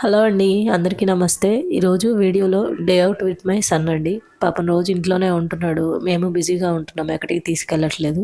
Hello అండి. అందరికీ నమస్తే. ఈరోజు వీడియోలో day out with my son అండి. పాపం రోజు ఇంట్లోనే ఉంటున్నాడు. మేము బిజీగా ఉంటున్నాం. ఎక్కడికి తీసుకెళ్ళట్లేదు.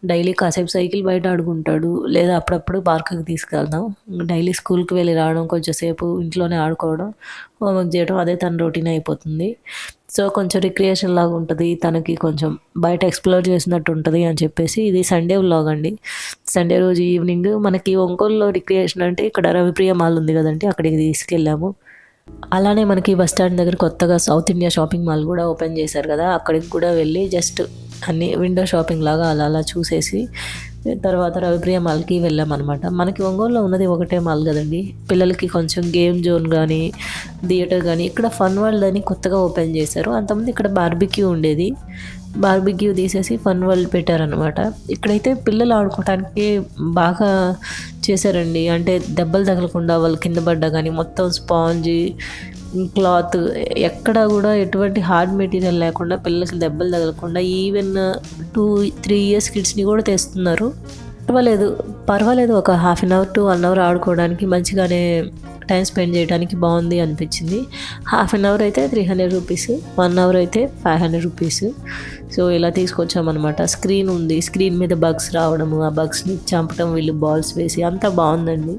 డైలీ కాసేపు సైకిల్ బయట ఆడుకుంటాడు. లేదా అప్పుడప్పుడు పార్క్‌కి తీసుకెళ్తాం. డైలీ స్కూల్‌కి వెళ్ళి రావడం, కొంచెం సేపు ఇంట్లోనే ఆడుకోవడం, హోంవర్క్ చేయడం అదే తన రొటీన్ అయిపోతుంది. సో, కొంచెం రిక్రియేషన్ లాగా ఉంటది. తనకి కొంచెం బయట ఎక్స్‌ప్లోర్ చేసినట్టు ఉంటది అని చెప్పేసి ఇది సండే వ్లాగ్ అండి. సండే రోజు ఈవినింగ్ మనకి ఒంగోలులో రిక్రియేషన్ అంటే ఇక్కడ రవిప్రియ మాల్ ఉంది కదండీ! అక్కడికి తీసుకెళ్ళాము. అలానే మనకి బస్ స్టాండ్ దగ్గర కొత్తగా సౌత్ ఇండియా షాపింగ్ మాల్ గూడా ఓపెన్ చేశారు గదా! అక్కడికి కూడా వెళ్ళి జస్ట్ అన్నీ విండో షాపింగ్ లాగా అలా అలా చూసేసి తర్వాత రవిప్రియ మాల్‌కి వెళ్ళామనమాట. మనకి ఒంగోలులో ఉన్నది ఒకటే మాల్ గదండీ! పిల్లలకి కొంచెం గేమ్ జోన్ గానీ, థియేటర్ గానీ ఇక్కడ ఫన్ వరల్డ్ అని కొత్తగా ఓపెన్ చేశారు. అంతకుముందు ఇక్కడ బార్బిక్యూ ఉండేది. బార్బిక్యూ తీసేసి ఫన్ వరల్డ్ పెట్టారనమాట. ఇక్కడైతే పిల్లలు ఆడుకోవటానికి బాగా చేశారండి. అంటే దెబ్బలు తగలకుండా వాళ్ళు కింద పడ్డా గానీ మొత్తం స్పాంజీ, క్లాత్ ఎక్కడా గూడా ఎటువంటి హార్డ్ మెటీరియల్ లేకుండా పిల్లలకి దెబ్బలు తగలకుండా ఈవెన్ 2, 3 ఇయర్స్ కిడ్స్‌ని గూడా తెస్తున్నారు. పర్వాలేదు. పర్వాలేదు. ఒక half an hour to 1 hour ఆడుకోవడానికి మంచిగానే టైమ్ స్పెండ్ చేయడానికి బావుంది అనిపించింది. హాఫ్ అన్ అవర్ అయితే రూ. 300, 1 అవర్ అయితే రూ. 500. సో, ఇలా తీసుకొచ్చామనమాట. స్క్రీన్ ఉంది. స్క్రీన్ మీద బగ్స్ రావడము, ఆ బగ్స్‌ని చంపడం వీళ్ళు బాల్స్ వేసి అంతా బావుందండి.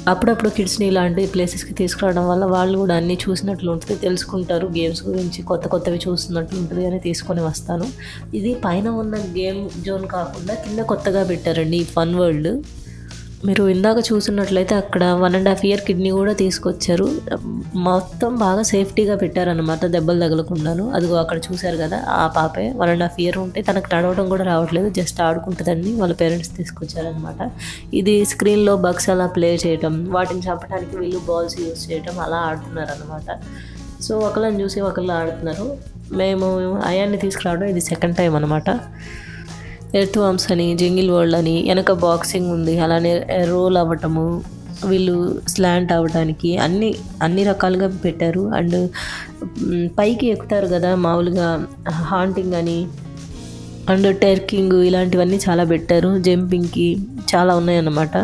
అప్పుడప్పుడు కిడ్స్‌ని ఇలాంటి ప్లేసెస్‌కి తీసుకురావడం వల్ల వాళ్ళు గూడా అన్నీ చూసినట్లు ఉంటది. తెలుసుకుంటారు గేమ్స్ గురించి కొత్త కొత్తవి చూస్తున్నట్లు ఉంటది అని తీసుకొని వస్తాను. ఇది పైన ఉన్న గేమ్ జోన్ కాకుండా కింద కొత్తగా పెట్టారండి ఈ ఫన్ వరల్డ్. మీరు ఇందాక చూసినట్లయితే అక్కడ 1½ ఇయర్ కిడ్‌ని గూడా తీసుకొచ్చారు. మొత్తం బాగా సేఫ్టీగా పెట్టారనమాట దెబ్బలు తగలకుండాను. అదిగో అక్కడ చూసారు గదా! ఆ పాపే 1½ ఇయర్ ఉంటే తనకు నడవడం గూడా రావట్లేదు. జస్ట్ ఆడుకుంటదండి. వాళ్ళ పేరెంట్స్ తీసుకొచ్చారనమాట. ఇది స్క్రీన్‌లో బగ్స్ అలా ప్లే చేయటం, వాటిని చంపడానికి వీళ్ళు బాల్స్ యూజ్ చేయటం అలా ఆడుతున్నారనమాట. సో, ఒకళ్ళని చూసి ఒకళ్ళు ఆడుతున్నారు. మేము అయాన్ని తీసుకురావడం ఇది సెకండ్ టైమ్ అనమాట. ఎర్త్ వార్మ్స్ అని, జంగిల్ వరల్డ్ అని, వెనక బాక్సింగ్ ఉంది. అలానే రోల్ అవ్వటము, వీళ్ళు స్లాంట్ అవ్వటానికి అన్ని రకాలుగా పెట్టారు. అండ్ పైకి ఎక్కుతారు కదా మామూలుగా హాంటింగ్ అని అండ్ టెర్కింగ్ ఇలాంటివన్నీ చాలా పెట్టారు. జంపింగ్‌కి చాలా ఉన్నాయన్నమాట.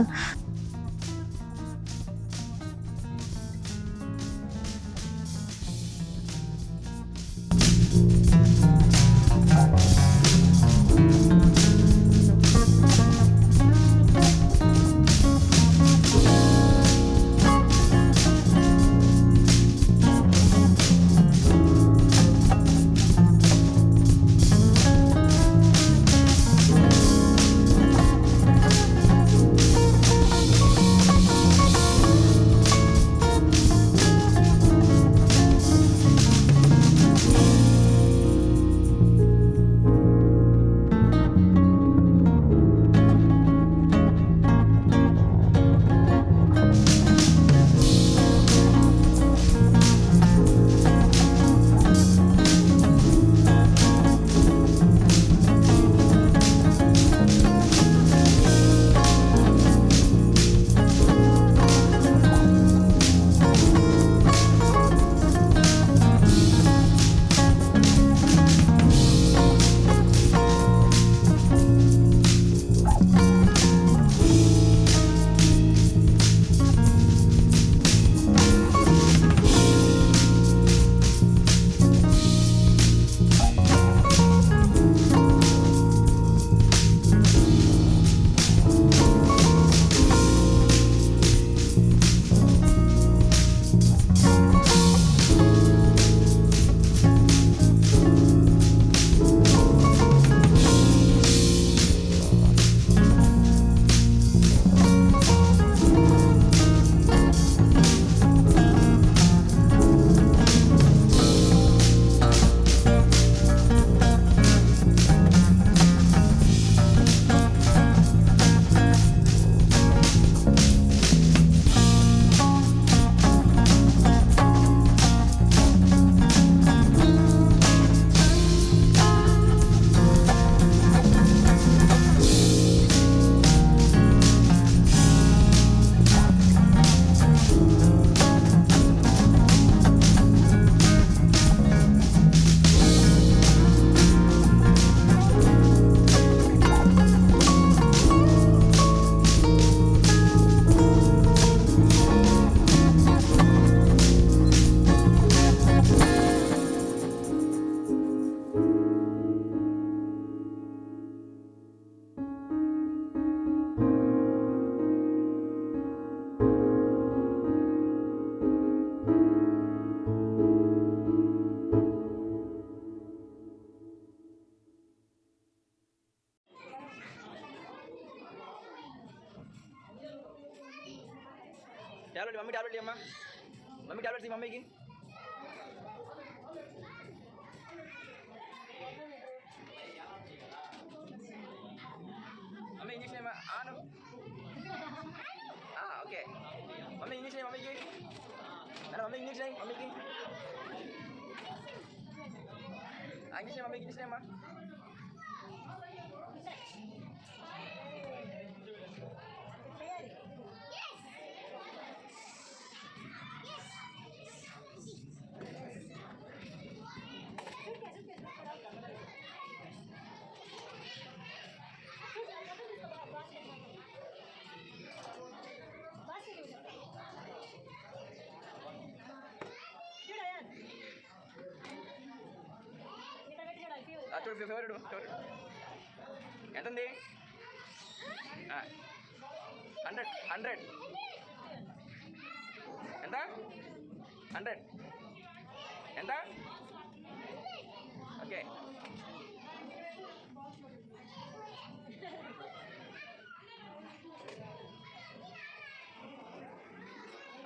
మమ్మీ టాబ్లెట్ ఇవ్వమ్మా. మమ్మీ టాబ్లెట్స్ ఇవ్వ మమ్మీకి. మమ్మీ ఇంజక్షన్ ఇవ్వ. ఓకే మమ్మీ ఇంజక్షన్ మమ్మీకి. మమ్మీ ఇంజక్షన్ మమ్మీకి. ఇంజక్షన్ మమ్మీకి ఇంజక్షన్ అమ్మా. చూడు ఫేవరెట్ ఎంత ఉంది? 100 ఎంత? 100 ఎంత? ఓకే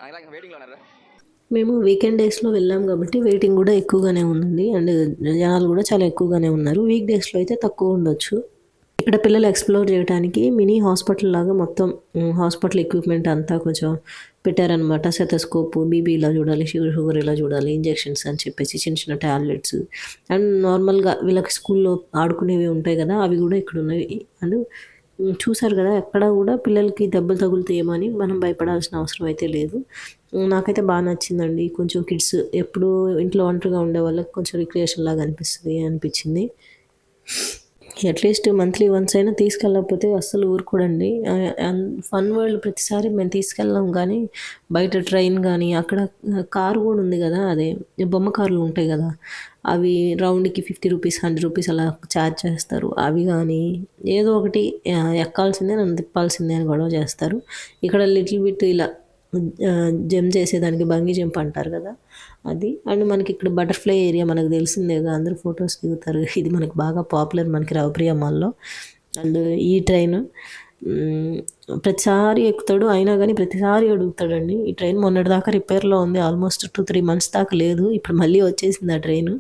ఇలా వెయిటింగ్లో ఉన్నారా? మేము వీకెండ్ డేస్లో వెళ్ళాం కాబట్టి వెయిటింగ్ కూడా ఎక్కువగానే ఉందండి. అండ్ జనాలు కూడా చాలా ఎక్కువగానే ఉన్నారు. వీక్ డేస్లో అయితే తక్కువ ఉండొచ్చు. ఇక్కడ పిల్లలు ఎక్స్ప్లోర్ చేయడానికి మినీ హాస్పిటల్ లాగా మొత్తం హాస్పిటల్ ఎక్విప్మెంట్ అంతా కొంచెం పెట్టారనమాట. సెతస్కోప్, బీబీ ఇలా చూడాలి, షుగర్ ఇలా చూడాలి, ఇంజెక్షన్స్ అని చెప్పేసి చిన్న చిన్న ట్యాబ్లెట్స్ అండ్ నార్మల్గా వీళ్ళకి స్కూల్లో ఆడుకునేవి ఉంటాయి కదా, అవి కూడా ఇక్కడ ఉన్నాయి. అండ్ చూసారు కదా, ఎక్కడ కూడా పిల్లలకి దెబ్బలు తగులుతాయేమని మనం భయపడాల్సిన అవసరం అయితే లేదు. నాకైతే బాగా నచ్చిందండి. కొంచెం కిడ్స్ ఎప్పుడు ఇంట్లో ఒంటరిగా ఉండే వాళ్ళకి కొంచెం రిక్రియేషన్ లాగా అనిపించింది. అట్లీస్ట్ మంత్లీ వన్స్ అయినా తీసుకెళ్ళకపోతే అస్సలు ఊరుకోడండి. ఫన్ వరల్డ్ ప్రతిసారి మేము తీసుకెళ్ళాం, కానీ బయట ట్రైన్ కానీ అక్కడ కారు కూడా ఉంది కదా, అదే బొమ్మ కార్లు ఉంటాయి కదా, అవి రౌండ్కి 50 రూపీస్ 100 రూపీస్ అలా ఛార్జ్ చేస్తారు. అవి కానీ ఏదో ఒకటి ఎక్కాల్సిందే, నన్ను తిప్పాల్సిందే అని గొడవ చేస్తారు. ఇక్కడ లిటిల్ బిట్ ఇలా జంప్ చేసేదానికి బంగీ జంప్ అంటారు కదా, అది. అండ్ మనకి ఇక్కడ బటర్ఫ్లై ఏరియా మనకు తెలిసిందేగా, అందరూ ఫొటోస్ దిగుతారు. ఇది మనకు బాగా పాపులర్ మనకి రవిప్రియ మాల్లో. అండ్ ఈ ట్రైన్ ప్రతిసారి ఎక్కుతాడు, అయినా కానీ ప్రతిసారి అడుగుతాడండి. ఈ ట్రైన్ మొన్నటిదాకా రిపేర్లో ఉంది, ఆల్మోస్ట్ 2-3 months దాకా లేదు. ఇప్పుడు మళ్ళీ వచ్చేసింది ఆ ట్రైన్.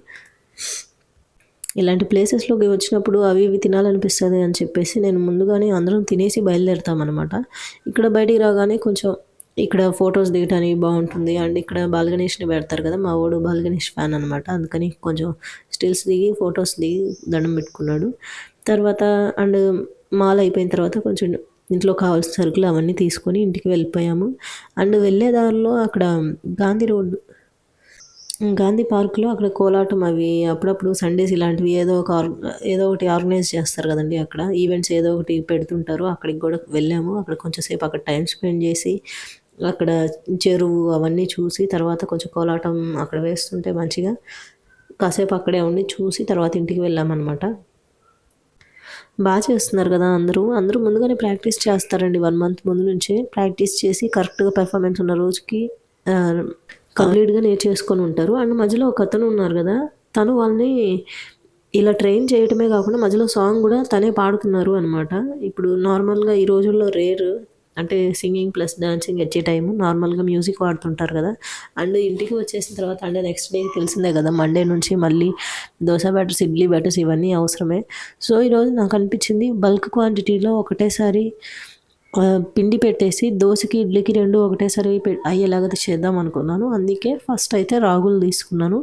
ఇలాంటి ప్లేసెస్లోకి వచ్చినప్పుడు అవి ఇవి తినాలనిపిస్తుంది అని చెప్పేసి నేను ముందుగానే అందరం తినేసి బయలుదేరుతామన్నమాట. ఇక్కడ బయటికి రాగానే కొంచెం ఇక్కడ ఫొటోస్ దిగడానికి బాగుంటుంది. అండ్ ఇక్కడ బాలగణేష్ని పెడతారు కదా, మా వాడు బాలగణేష్ ఫ్యాన్ అనమాట, అందుకని కొంచెం స్టిల్స్ దిగి ఫొటోస్ దిగి దండం పెట్టుకున్నాడు. తర్వాత అండ్ మాల్ అయిపోయిన తర్వాత కొంచెం ఇంట్లో కావాల్సిన సరుకులు అవన్నీ తీసుకొని ఇంటికి వెళ్ళిపోయాము. అండ్ వెళ్ళే దారిలో అక్కడ గాంధీ పార్క్లో అక్కడ కోలాటం అవి అప్పుడప్పుడు సండేస్ ఇలాంటివి ఏదో ఒకటి ఆర్గనైజ్ చేస్తారు కదండి, అక్కడ ఈవెంట్స్ ఏదో ఒకటి పెడుతుంటారు. అక్కడికి కూడా వెళ్ళాము. అక్కడ కొంచెంసేపు అక్కడ టైం స్పెండ్ చేసి అక్కడ చెరువు అవన్నీ చూసి తర్వాత కొంచెం కోలాటం అక్కడ వేస్తుంటే మంచిగా కాసేపు అక్కడే ఉండి చూసి తర్వాత ఇంటికి వెళ్ళామన్నమాట. బాగా చేస్తున్నారు కదా అందరూ ముందుగానే ప్రాక్టీస్ చేస్తారండి. 1 month ముందు నుంచే ప్రాక్టీస్ చేసి కరెక్ట్గా పెర్ఫార్మెన్స్ ఉన్న రోజుకి కంప్లీట్గా నేర్చేసుకొని ఉంటారు. అండ్ మధ్యలో ఒక అతను ఉన్నారు కదా, తను వాళ్ళని ఇలా ట్రైన్ చేయటమే కాకుండా మధ్యలో సాంగ్ కూడా తనే పాడుతున్నారు అనమాట. ఇప్పుడు నార్మల్గా ఈ రోజుల్లో రేర్, అంటే సింగింగ్ ప్లస్ డాన్సింగ్ వచ్చే టైము నార్మల్గా మ్యూజిక్ వాడుతుంటారు కదా. అండ్ ఇంటికి వచ్చేసిన తర్వాత అంటే నెక్స్ట్ డే తెలిసిందే కదా, మండే నుంచి మళ్ళీ దోశ బ్యాటర్స్, ఇడ్లీ బ్యాటర్స్ ఇవన్నీ అవసరమే. సో ఈరోజు నాకు అనిపించింది బల్క్ క్వాంటిటీలో ఒకటేసారి పిండి పెట్టేసి దోశకి ఇడ్లీకి 2 ఒకటేసారి అయ్యేలాగా చేద్దాం అనుకున్నాను. అందుకే ఫస్ట్ అయితే రాగులు తీసుకున్నాను.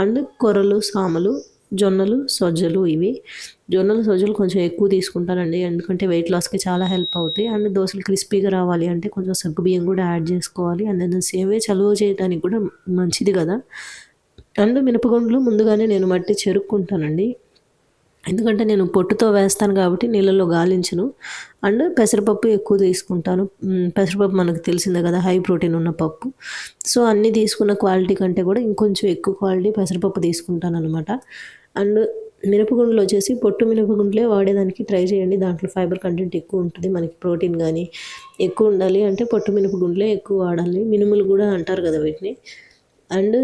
అండ్ కొర్రలు, సామలు, జొన్నలు, సజ్జలు. ఇవి జొన్నలు, సజ్జలు కొంచెం ఎక్కువ తీసుకుంటానండి, ఎందుకంటే వెయిట్ లాస్కి చాలా హెల్ప్ అవుతాయి. అండ్ దోశలు క్రిస్పీగా రావాలి అంటే కొంచెం సగ్గుబియ్యం కూడా యాడ్ చేసుకోవాలి. అండ్ సేవే చలువ చేయడానికి కూడా మంచిది కదా. అండ్ మినపగుండ్లు ముందుగానే నేను మట్టి చెరుక్కుంటానండి, ఎందుకంటే నేను పొట్టుతో వేస్తాను కాబట్టి నీళ్ళలో గాలించను. అండ్ పెసరపప్పు ఎక్కువ తీసుకుంటాను. పెసరపప్పు మనకు తెలిసిందే కదా, హై ప్రోటీన్ ఉన్న పప్పు. సో అన్నీ తీసుకున్న క్వాలిటీ కంటే కూడా ఇంకొంచెం ఎక్కువ క్వాలిటీ పెసరపప్పు తీసుకుంటాను అనమాట. అండ్ మినపగుండ్లు వచ్చేసి పొట్టు మినపగుండ్లే వాడేదానికి ట్రై చేయండి, దాంట్లో ఫైబర్ కంటెంట్ ఎక్కువ ఉంటుంది. మనకి ప్రోటీన్ కానీ ఎక్కువ ఉండాలి అంటే పొట్టు మినపగుండ్లే ఎక్కువ వాడాలి. మినుములు కూడా అంటారు కదా వీటిని. అండ్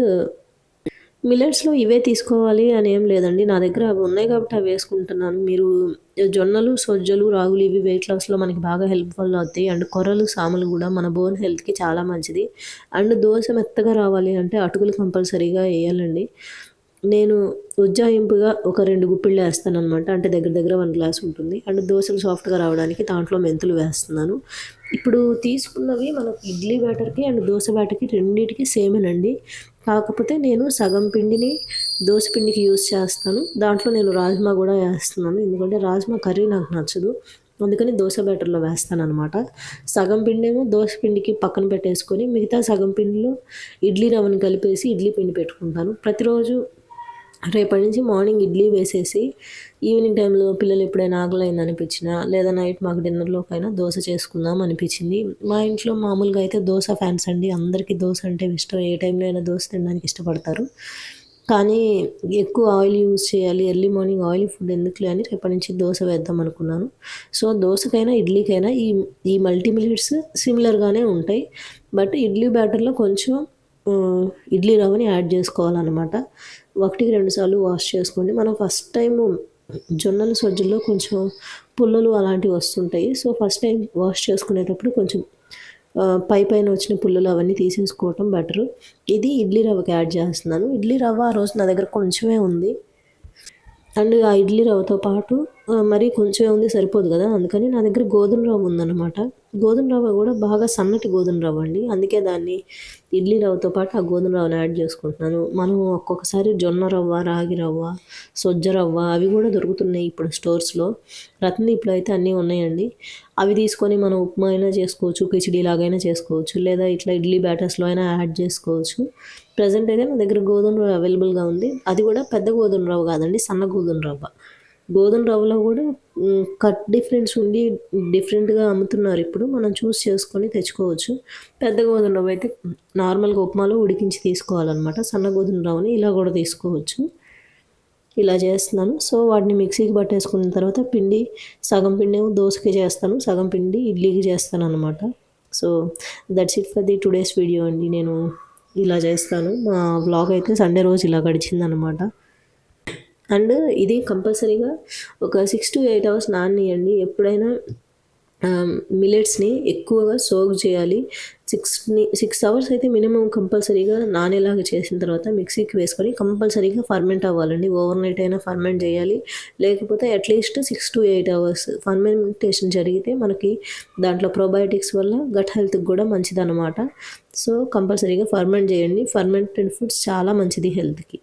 మిల్లెట్స్‌లో ఇవే తీసుకోవాలి అని ఏం లేదండి. నా దగ్గర అవి ఉన్నాయి కాబట్టి అవి వేసుకుంటున్నాను. మీరు జొన్నలు, సజ్జలు, రాగులు ఇవి వెయిట్ లాస్‌లో మనకి బాగా హెల్ప్‌ఫుల్ అవుతాయి. అండ్ కొర్రలు, సామలు గూడా మన బోన్ హెల్త్‌కి చాలా మంచిది. అండ్ దోస మెత్తగా రావాలి అంటే అటుకులు కంపల్సరీగా ఎయాలండి. నేను ఉజ్జాయింపుగా ఒక 2 గుప్పిళ్ళు ఏస్తాననమాట. అంటే దగ్గర దగ్గర 1 గ్లాస్ ఉంటుంది. అండ్ దోసలు సాఫ్ట్‌గా రావడానికి దాంట్లో మెంతులు వేస్తున్నాను. ఇప్పుడు తీసుకున్నవి మనకు ఇడ్లీ బ్యాటర్‌కి అండ్ దోస బ్యాటర్‌కి రెండిటికి సేమేనండి. కాకపోతే నేను సగం పిండిని దోస పిండికి యూజ్ చేస్తాను. దాంట్లో నేను రాజ్మా గూడా ఏస్తున్నాను. ఎందుకంటే రాజ్మా కర్రీ నాకు నచ్చదు. అందుకని దోస బ్యాటర్‌లో వేస్తాననమాట. సగం పిండేమో దోస పిండికి పక్కన పెట్టేసుకొని మిగతా సగం పిండిలో ఇడ్లీ రవ్వని కలిపేసి ఇడ్లీ పిండి పెట్టుకుంటాను. ప్రతిరోజు రేపటి నుంచి మార్నింగ్ ఇడ్లీ వేసేసి ఈవినింగ్ టైంలో పిల్లలు ఎప్పుడైనా ఆకలైంది అనిపించినా లేదా నైట్ మాకు డిన్నర్‌లోకైనా దోస చేసుకుందాం అనిపించింది. మా ఇంట్లో మామూలుగా అయితే దోస ఫ్యాన్స్ అండి. అందరికీ దోస అంటే ఇష్టం. ఏ టైంలో అయినా దోస తినడానికి ఇష్టపడతారు. కానీ ఎక్కువ ఆయిల్ యూజ్ చేయాలి. ఎర్లీ మార్నింగ్ ఆయిలీ ఫుడ్ ఎందుకులే అని రేపటి నుంచి దోస వేద్దాం అనుకున్నాను. సో, దోసకైనా, ఇడ్లీకైనా ఈ మల్టీ మిల్లెట్స్ సిమిలర్‌గానే ఉంటాయి. బట్ ఇడ్లీ బ్యాటర్‌లో కొంచెం ఇడ్లీ రవ్వని యాడ్ చేసుకోవాలనమాట. 1, 2 సార్లు వాష్ చేసుకోండి. మనం ఫస్ట్ టైము జొన్నలు, సజ్జల్లో కొంచెం పుల్లలు అలాంటివి వస్తుంటాయి. సో, ఫస్ట్ టైం వాష్ చేసుకునేటప్పుడు కొంచెం పైన వచ్చిన పుల్లలు అవన్నీ తీసేసుకోవటం బెటరు. ఇది ఇడ్లీ రవ్వకి యాడ్ చేస్తున్నాను. ఇడ్లీ రవ్వ ఆ రోజు నా దగ్గర కొంచెమే ఉంది. అండ్ ఆ ఇడ్లీ రవ్వతో పాటు మరీ కొంచెమే ఉంది సరిపోదు కదా! అందుకని నా దగ్గర గోధుమ రవ్వ ఉందనమాట. గోధుమ రవ్వ కూడా బాగా సన్నటి గోధుమ రవ్వ అండి. అందుకే దాన్ని ఇడ్లీ రవ్వతో పాటు ఆ గోధుమ రవ్వని యాడ్ చేసుకుంటున్నాను. మనం ఒక్కొక్కసారి జొన్న రవ్వ, రాగి రవ్వ, సొజ్జ రవ్వ అవి కూడా దొరుకుతున్నాయి ఇప్పుడు స్టోర్స్‌లో. రత్నదీప్‌లో అయితే అన్నీ ఉన్నాయండి. అవి తీసుకొని మనం ఉప్మా అయినా చేసుకోవచ్చు, కిచిడీ లాగైనా చేసుకోవచ్చు. లేదా ఇట్లా ఇడ్లీ బ్యాటర్స్‌లో అయినా యాడ్ చేసుకోవచ్చు. ప్రెజెంట్ అయితే నా దగ్గర గోధుమ రవ్వ అవైలబుల్‌గా ఉంది. అది కూడా పెద్ద గోధుమ రవ్వ కాదండి. సన్న గోధుమ రవ్వ. గోధుమ రవ్వలో కూడా కట్ డిఫరెన్స్ ఉండి డిఫరెంట్‌గా అమ్ముతున్నారు ఇప్పుడు. మనం చూస్ చేసుకొని తెచ్చుకోవచ్చు. పెద్ద గోధుమ రవ్వ అయితే నార్మల్‌గా ఉప్మాలో ఉడికించి తీసుకోవాలనమాట. సన్న గోధుమ రవ్వని ఇలా కూడా తీసుకోవచ్చు. ఇలా చేస్తున్నాను. సో, వాటిని మిక్సీకి పట్టేసుకున్న తర్వాత పిండి సగం పిండేమో దోసకి చేస్తాను. సగం పిండి ఇడ్లీకి చేస్తాననమాట. So, that's it for the today's video అండి. నేను ఇలా చేస్తాను. మా వ్లాగ్ అయితే సండే రోజు ఇలా గడిచిందనమాట. అండ్ ఇది కంపల్సరీగా ఒక 6-8 అవర్స్ నాననియండి. ఎప్పుడైనా మిల్లెట్స్‌ని ఎక్కువగా సోక్ చేయాలి. 6 అవర్స్ అయితే మినిమమ్ కంపల్సరీగా నానేలాగా చేసిన తర్వాత మిక్సీకి వేసుకొని కంపల్సరీగా ఫర్మెంట్ అవ్వాలండి. ఓవర్‌నైట్ అయినా ఫర్మెంట్ చేయాలి. లేకపోతే అట్‌లీస్ట్ 6-8 అవర్స్ ఫర్మెంటేషన్ జరిగితే మనకి దాంట్లో ప్రోబయోటిక్స్ వల్ల గట్ హెల్త్‌కి కూడా మంచిదనమాట. సో, కంపల్సరీగా ఫర్మెంట్ చేయండి. ఫర్మెంటెడ్ ఫుడ్స్ చాలా మంచిది హెల్త్‌కి.